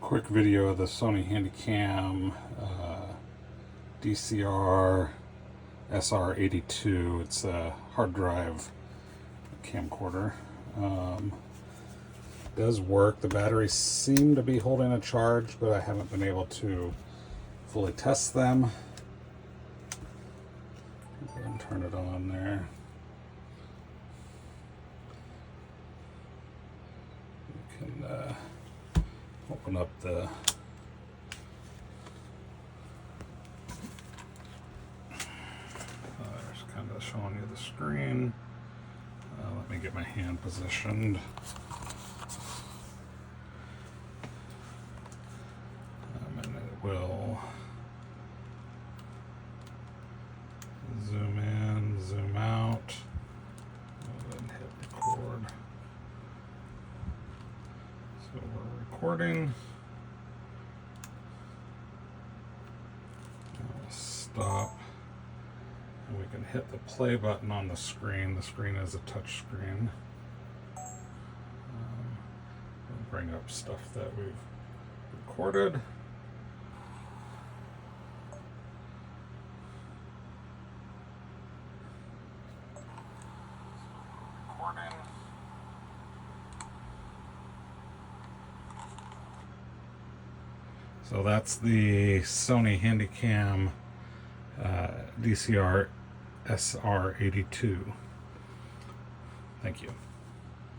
Quick video of the Sony Handycam DCR-SR82. It's a hard drive camcorder. Does work. The batteries seem to be holding a charge, but I haven't been able to fully test them. Go ahead and turn it on there. You can open up the there's kind of showing you the screen. Let me get my hand positioned. And it will zoom in, zoom out, and hit record. So we're recording. I'll stop. And we can hit the play button on the screen. The screen is a touch screen. Bring up stuff that we've recorded. So that's the Sony Handycam DCR-SR82. Thank you.